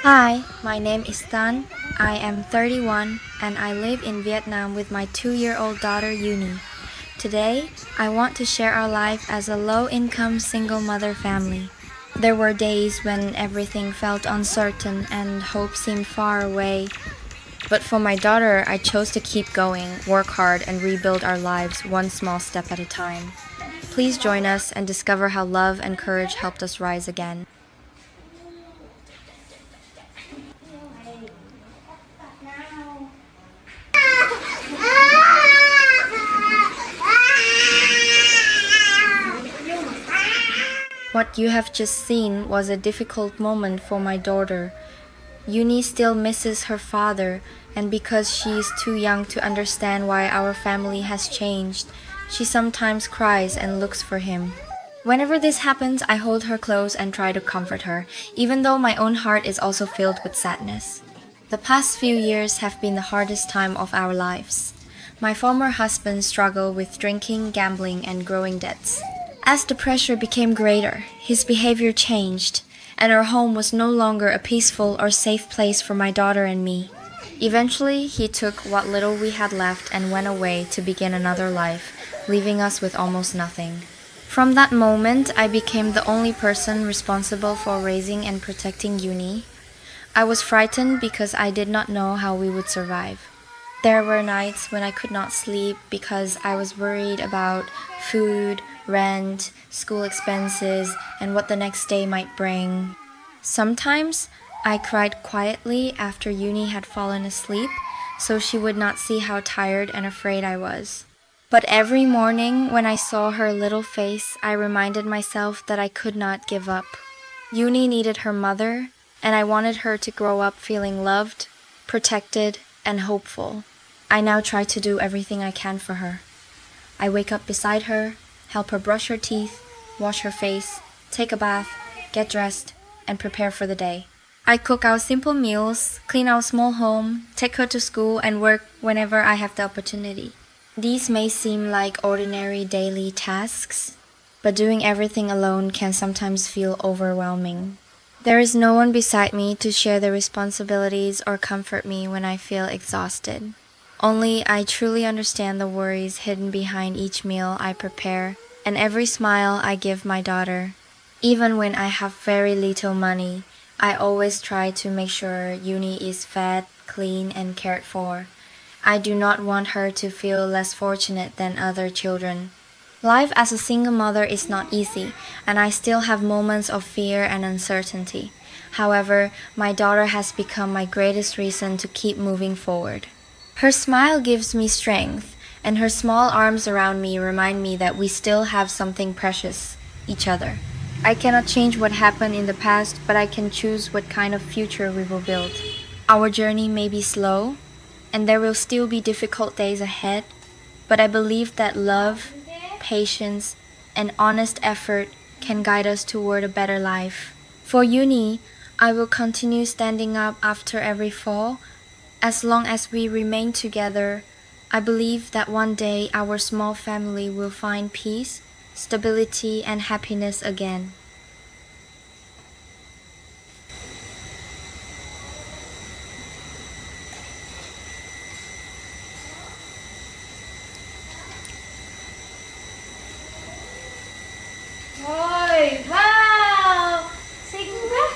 Hi, my name is Thanh. I am 31 and I live in Vietnam with my 2-year-old daughter Uni. Today, I want to share our life as a low-income single mother family. There were days when everything felt uncertain and hope seemed far away. But for my daughter, I chose to keep going, work hard, and rebuild our lives one small step at a time. Please join us and discover how love and courage helped us rise again. What you have just seen was a difficult moment for my daughter. Uni still misses her father, and because she is too young to understand why our family has changed, she sometimes cries and looks for him. Whenever this happens, I hold her close and try to comfort her, even though my own heart is also filled with sadness. The past few years have been the hardest time of our lives. My former husband struggled with drinking, gambling, and growing debts. As the pressure became greater, his behavior changed, and our home was no longer a peaceful or safe place for my daughter and me. Eventually, he took what little we had left and went away to begin another life, leaving us with almost nothing. From that moment, I became the only person responsible for raising and protecting Uni. I was frightened because I did not know how we would survive. There were nights when I could not sleep because I was worried about food, rent, school expenses, and what the next day might bring. Sometimes I cried quietly after Uni had fallen asleep so she would not see how tired and afraid I was. But every morning when I saw her little face, I reminded myself that I could not give up. Uni needed her mother, and I wanted her to grow up feeling loved, protected, and hopeful. I now try to do everything I can for her. I wake up beside her, help her brush her teeth, wash her face, take a bath, get dressed, and prepare for the day. I cook our simple meals, clean our small home, take her to school, and work whenever I have the opportunity. These may seem like ordinary daily tasks, but doing everything alone can sometimes feel overwhelming. There is no one beside me to share the responsibilities or comfort me when I feel exhausted. Only I truly understand the worries hidden behind each meal I prepare and every smile I give my daughter. Even when I have very little money, I always try to make sure Uni is fed, clean, and cared for. I do not want her to feel less fortunate than other children. Life as a single mother is not easy, and I still have moments of fear and uncertainty. However, my daughter has become my greatest reason to keep moving forward. Her smile gives me strength, and her small arms around me remind me that we still have something precious, each other. I cannot change what happened in the past, but I can choose what kind of future we will build. Our journey may be slow, and there will still be difficult days ahead, but I believe that love, patience, and honest effort can guide us toward a better life. For Uni, I will continue standing up after every fall. As long as we remain together, I believe that one day our small family will find peace, stability, and happiness again. Ôi, wow, xinh quá,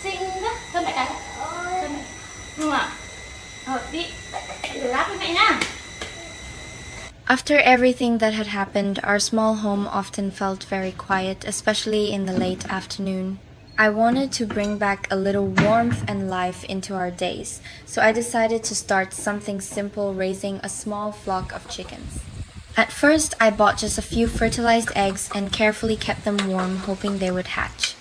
xinh quá. Thôi mẹ cái, thôi mẹ, không ạ? Đi, để lát với mẹ nha. After everything that had happened, our small home often felt very quiet, especially in the late afternoon. I wanted to bring back a little warmth and life into our days, so I decided to start something simple, raising a small flock of chickens. At first, I bought just a few fertilized eggs and carefully kept them warm, hoping they would hatch.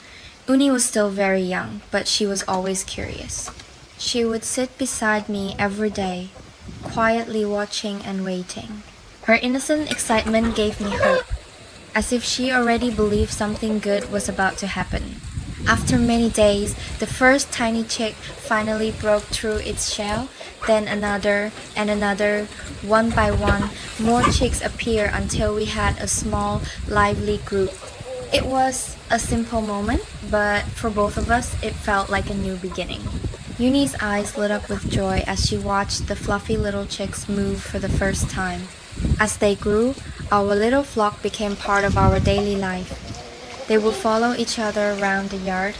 Uni was still very young, but she was always curious. She would sit beside me every day, quietly watching and waiting. Her innocent excitement gave me hope, as if she already believed something good was about to happen. After many days, the first tiny chick finally broke through its shell, then another and another. One by one, more chicks appeared until we had a small, lively group. It was a simple moment, but for both of us, it felt like a new beginning. Uni's eyes lit up with joy as she watched the fluffy little chicks move for the first time. As they grew, our little flock became part of our daily life. They would follow each other around the yard,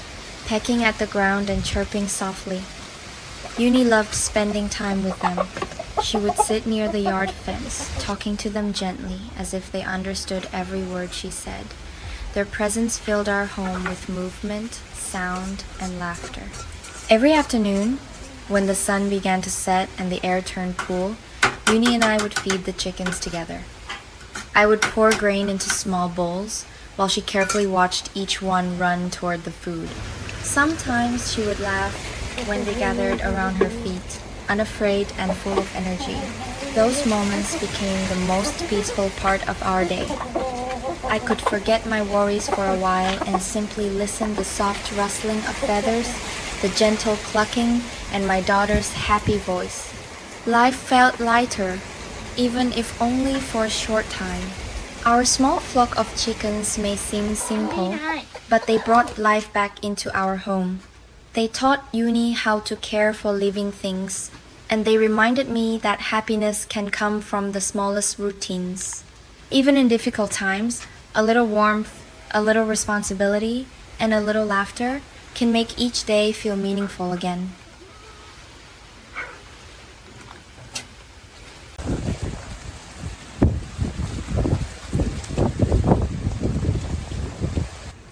pecking at the ground and chirping softly. Uni loved spending time with them. She would sit near the yard fence, talking to them gently as if they understood every word she said. Their presence filled our home with movement, sound, and laughter. Every afternoon, when the sun began to set and the air turned cool, Uni and I would feed the chickens together. I would pour grain into small bowls, while she carefully watched each one run toward the food. Sometimes she would laugh when they gathered around her feet, unafraid and full of energy. Those moments became the most peaceful part of our day. I could forget my worries for a while and simply listen to the soft rustling of feathers, the gentle clucking, and my daughter's happy voice. Life felt lighter, even if only for a short time. Our small flock of chickens may seem simple, but they brought life back into our home. They taught Uni how to care for living things, and they reminded me that happiness can come from the smallest routines. Even in difficult times, a little warmth, a little responsibility, and a little laughter can make each day feel meaningful again.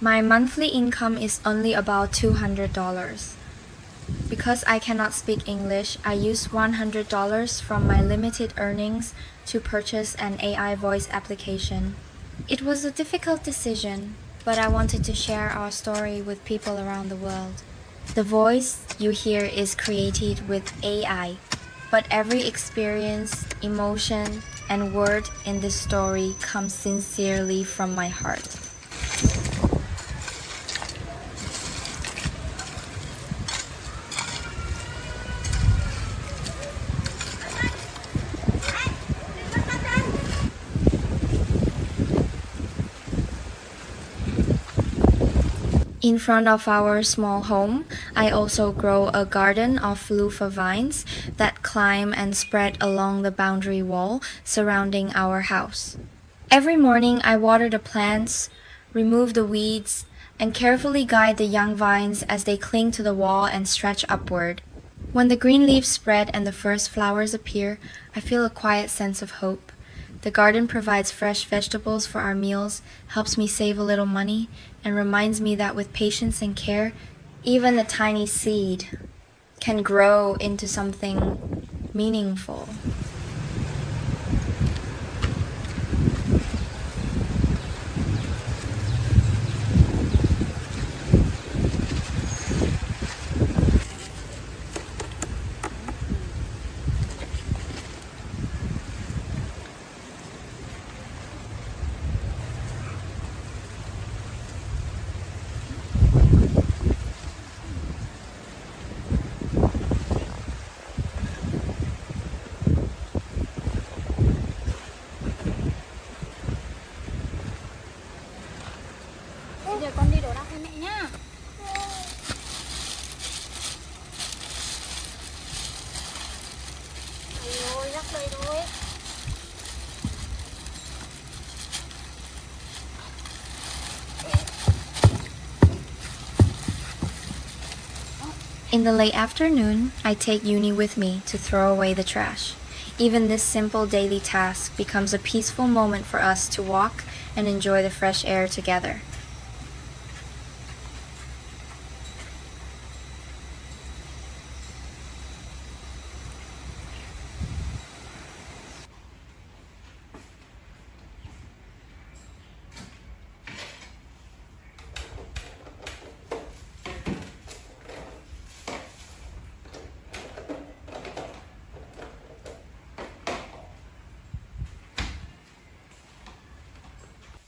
My monthly income is only about $200. Because I cannot speak English, I use $100 from my limited earnings to purchase an AI voice application. It was a difficult decision, but I wanted to share our story with people around the world. The voice you hear is created with AI, but every experience, emotion, and word in this story comes sincerely from my heart. In front of our small home, I also grow a garden of loofah vines that climb and spread along the boundary wall surrounding our house. Every morning, I water the plants, remove the weeds, and carefully guide the young vines as they cling to the wall and stretch upward. When the green leaves spread and the first flowers appear, I feel a quiet sense of hope. The garden provides fresh vegetables for our meals, helps me save a little money, and reminds me that with patience and care, even a tiny seed can grow into something meaningful. Bây giờ con đi đổ rác với mẹ nhá. Đây rồi, rác đây rồi. In the late afternoon, I take Uni with me to throw away the trash. Even this simple daily task becomes a peaceful moment for us to walk and enjoy the fresh air together.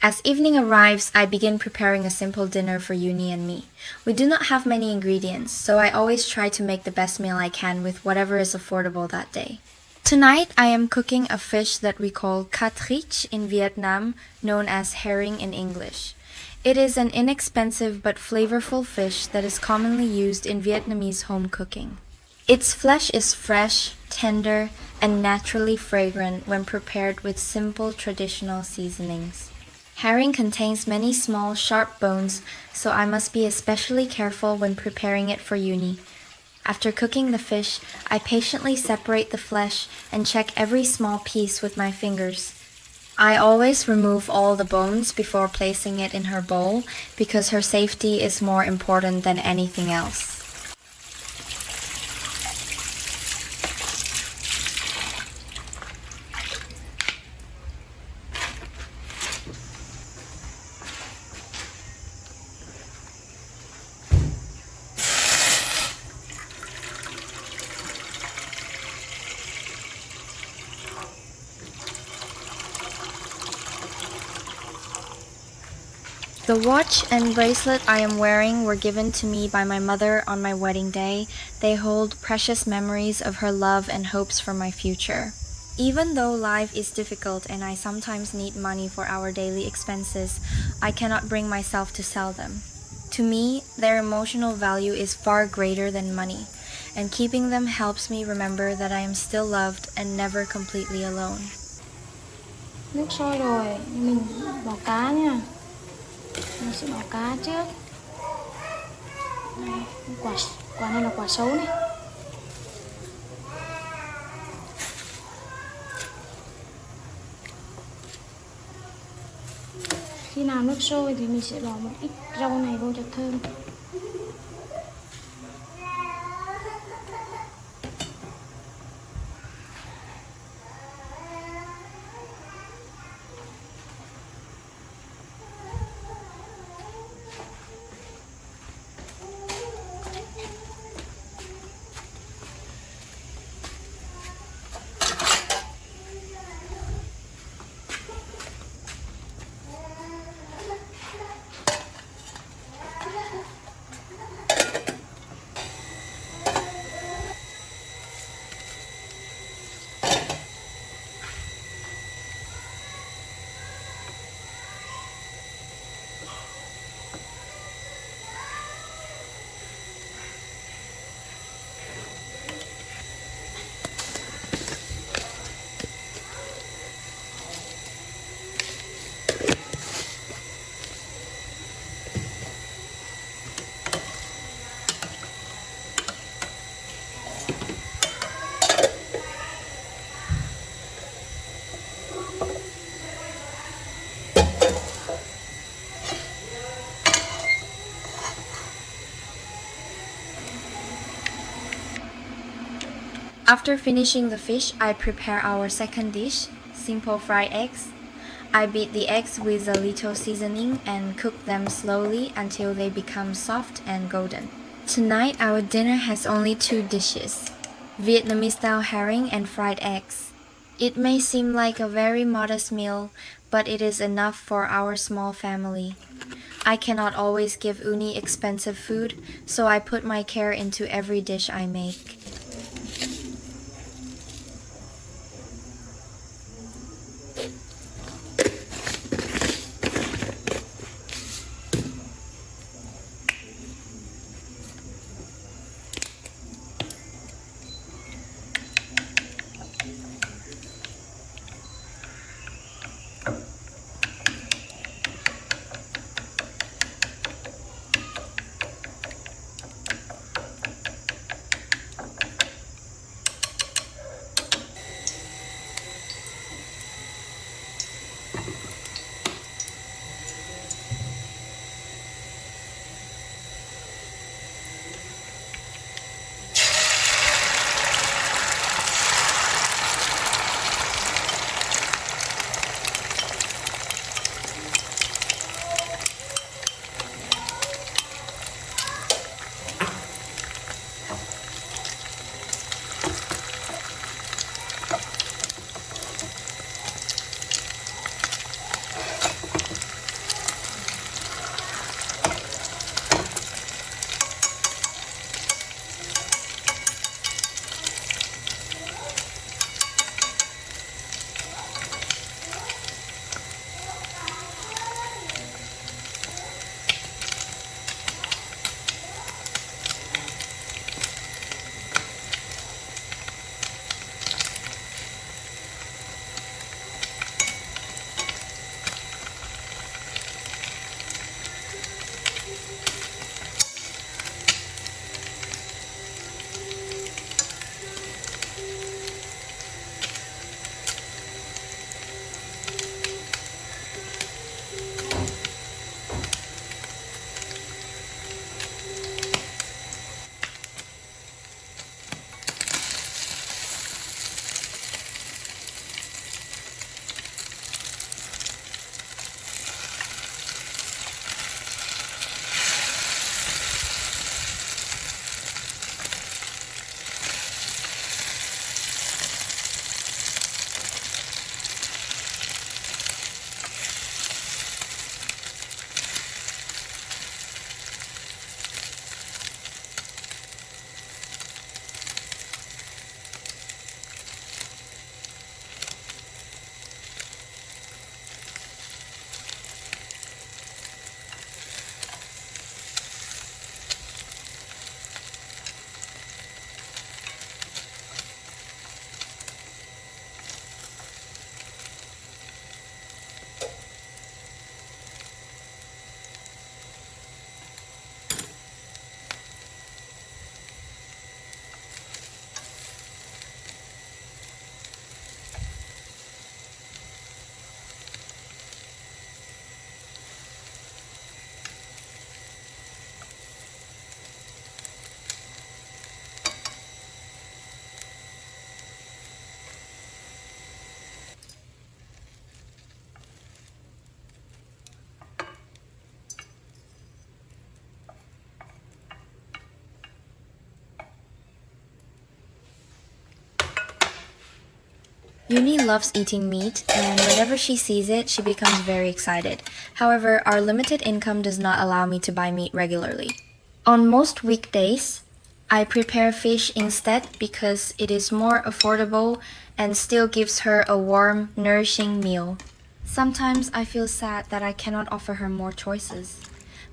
As evening arrives, I begin preparing a simple dinner for Uni and me. We do not have many ingredients, so I always try to make the best meal I can with whatever is affordable that day. Tonight, I am cooking a fish that we call catrich in Vietnam, known as herring in English. It is an inexpensive but flavorful fish that is commonly used in Vietnamese home cooking. Its flesh is fresh, tender, and naturally fragrant when prepared with simple traditional seasonings. Herring contains many small, sharp bones, so I must be especially careful when preparing it for uni. After cooking the fish, I patiently separate the flesh and check every small piece with my fingers. I always remove all the bones before placing it in her bowl because her safety is more important than anything else. The watch and bracelet I am wearing were given to me by my mother on my wedding day. They hold precious memories of her love and hopes for my future. Even though life is difficult and I sometimes need money for our daily expenses, I cannot bring myself to sell them. To me, their emotional value is far greater than money, and keeping them helps me remember that I am still loved and never completely alone. Nước sôi rồi, mình bỏ cá nha. Mình sẽ bỏ cá trước. Đây, quả này là quả sấu này. Khi nào nước sôi thì mình sẽ bỏ một ít rau này vô cho thơm. After finishing the fish, I prepare our second dish, simple fried eggs. I beat the eggs with a little seasoning and cook them slowly until they become soft and golden. Tonight, our dinner has only two dishes, Vietnamese-style herring and fried eggs. It may seem like a very modest meal, but it is enough for our small family. I cannot always give Uni expensive food, so I put my care into every dish I make. Uni loves eating meat, and whenever she sees it, she becomes very excited. However, our limited income does not allow me to buy meat regularly. On most weekdays, I prepare fish instead because it is more affordable and still gives her a warm, nourishing meal. Sometimes I feel sad that I cannot offer her more choices,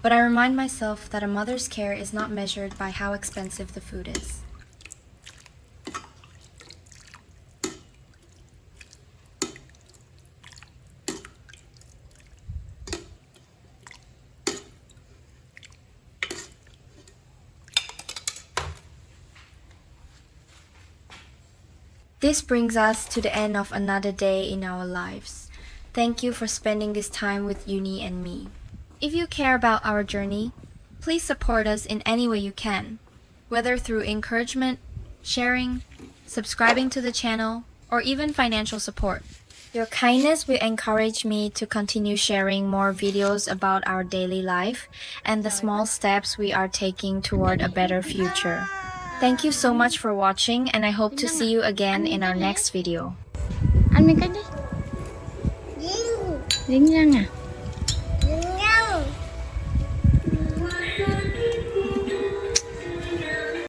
but I remind myself that a mother's care is not measured by how expensive the food is. This brings us to the end of another day in our lives. Thank you for spending this time with Uni and me. If you care about our journey, please support us in any way you can, whether through encouragement, sharing, subscribing to the channel, or even financial support. Your kindness will encourage me to continue sharing more videos about our daily life and the small steps we are taking toward a better future. Thank you so much for watching, and I hope to see you again in our next video. Ăn miếng cách đi. Dính răng à?